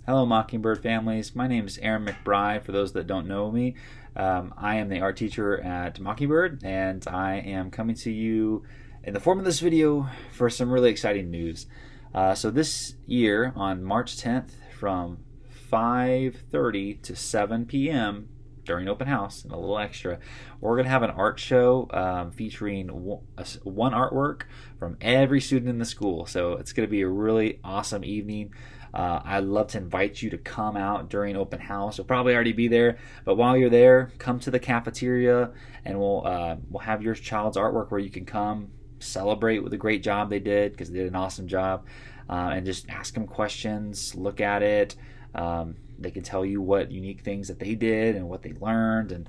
Hello, Mockingbird families. My name is Aaron McBride. For those that don't know me, I am the art teacher at Mockingbird, and I am coming to you in the form of this video for some really exciting news. So this year, on March 10th, from 5:30 to 7 p.m. during open house and a little extra, we're going to have an art show featuring one artwork from every student in the school. So it's going to be a really awesome evening. I'd love to invite you to come out during open house. You'll probably already be there, but while you're there, come to the cafeteria and we'll have your child's artwork where you can come celebrate with the great job they did, because they did an awesome job, and just ask them questions, look at it. They can tell you what unique things that they did and what they learned, and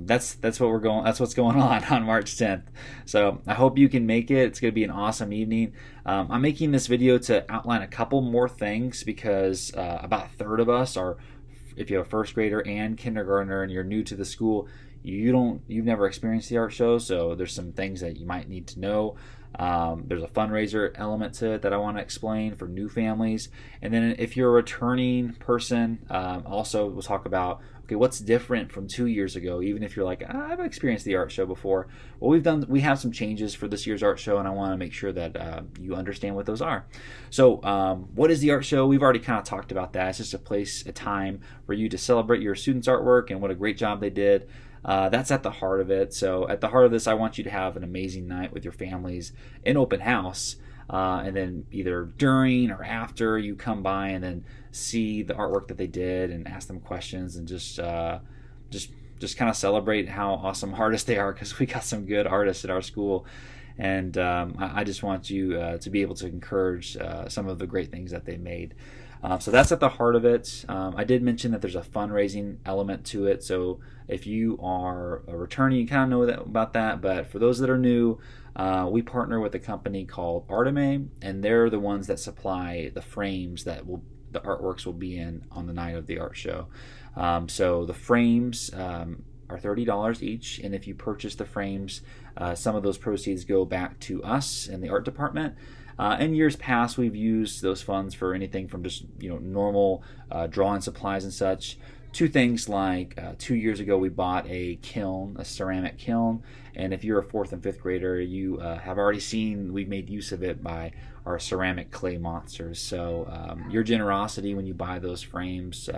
that's what's going on March 10th. So I hope you can make it. It's going to be an awesome evening. I'm making this video to outline a couple more things because about a third of us are, if you have a first grader and kindergartner and you're new to the school, you've never experienced the art show, so there's some things that you might need to know. There's a fundraiser element to it that I want to explain for new families. And then if you're a returning person, also we'll talk about, okay, what's different from 2 years ago, even if you're like, I've experienced the art show before. Well, we have some changes for this year's art show, and I want to make sure that you understand what those are. So what is the art show? We've already kind of talked about that. It's just a time for you to celebrate your students' artwork and what a great job they did. That's at the heart of it. So at the heart of this, I want you to have an amazing night with your families in open house, and then either during or after you come by and then see the artwork that they did and ask them questions, and just kind of celebrate how awesome artists they are, because we got some good artists at our school. And I just want you to be able to encourage some of the great things that they made. So that's at the heart of it. I did mention that there's a fundraising element to it. So if you are a returning, you kind of know about that. But for those that are new, we partner with a company called Artime, and they're the ones that supply the frames that the artworks will be in on the night of the art show. So the frames are $30 each, and if you purchase the frames, some of those proceeds go back to us in the art department. In years past, we've used those funds for anything from just normal drawing supplies and such, to things like 2 years ago we bought a kiln, a ceramic kiln, and if you're a 4th and 5th grader, you have already seen we've made use of it by our ceramic clay monsters. So your generosity when you buy those frames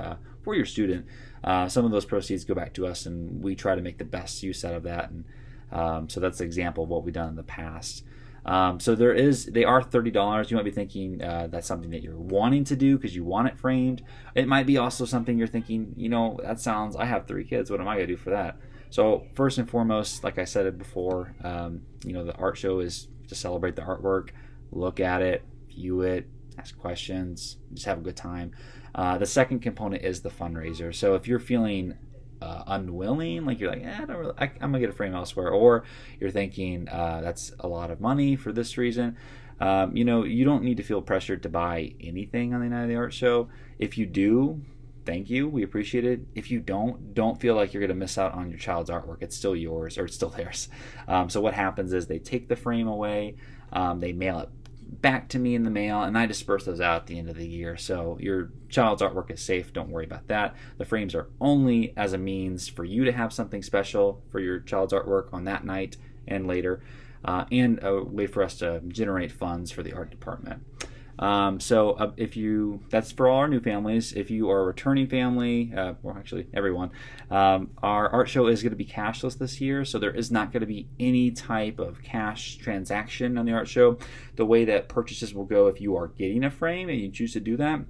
for your student, some of those proceeds go back to us, and we try to make the best use out of that. And so that's an example of what we've done in the past. So they are $30. You might be thinking that's something that you're wanting to do because you want it framed. It might be also something you're thinking, I have 3 kids. What am I going to do for that? So first and foremost, like I said it before, the art show is to celebrate the artwork, look at it, view it, ask questions, just have a good time. The second component is the fundraiser. So if you're feeling unwilling, like you're like, I'm gonna get a frame elsewhere, or you're thinking that's a lot of money for this reason, you don't need to feel pressured to buy anything on the night of the art show. If you do, thank you, we appreciate it. If you don't feel like you're gonna miss out on your child's artwork. It's still yours, or it's still theirs. So what happens is they take the frame away, they mail it back to me in the mail, and I disperse those out at the end of the year. So your child's artwork is safe. Don't worry about that. The frames are only as a means for you to have something special for your child's artwork on that night and later, and a way for us to generate funds for the art department. That's for all our new families. If you are a returning family, well, actually everyone, our art show is going to be cashless this year, so there is not going to be any type of cash transaction on the art show. The way that purchases will go, if you are getting a frame and you choose to do that,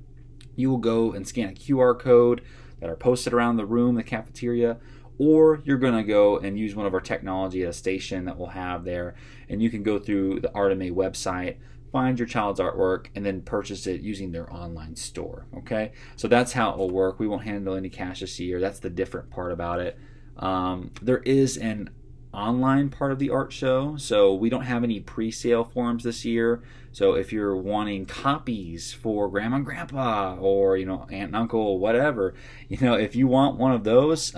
you will go and scan a QR code that are posted around the room, the cafeteria, or you're going to go and use one of our technology at a station that we'll have there, and you can go through the Artime website, find your child's artwork, and then purchase it using their online store. Okay, so that's how it will work. We won't handle any cash this year. That's the different part about it. There is an online part of the art show, so we don't have any pre-sale forms this year. So if you're wanting copies for grandma and grandpa, or aunt and uncle, whatever, if you want one of those,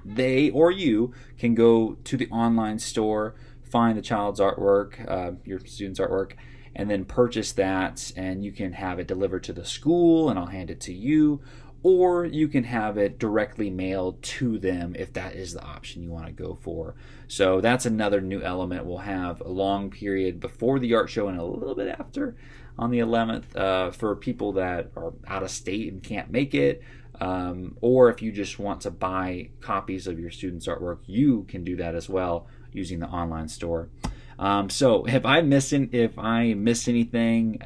they or you can go to the online store, find the child's artwork, your student's artwork, and then purchase that, and you can have it delivered to the school and I'll hand it to you, or you can have it directly mailed to them if that is the option you want to go for. So that's another new element. We'll have a long period before the art show and a little bit after on the 11th for people that are out of state and can't make it, or if you just want to buy copies of your students' artwork, you can do that as well using the online store. So if I miss anything,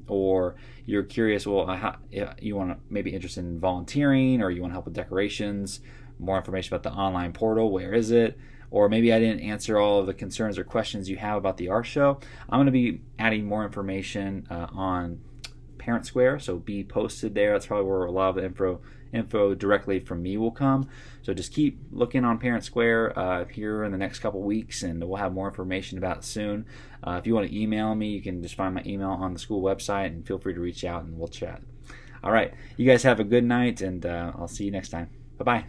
or you're curious, well, you want to maybe interested in volunteering, or you want to help with decorations, more information about the online portal, where is it? Or maybe I didn't answer all of the concerns or questions you have about the art show, I'm going to be adding more information on Parent Square, so be posted there. That's probably where a lot of the info directly from me will come. So just keep looking on Parent Square here in the next couple weeks, and we'll have more information about it soon. If you want to email me, you can just find my email on the school website, and feel free to reach out and we'll chat. All right, you guys have a good night, and I'll see you next time. Bye-bye.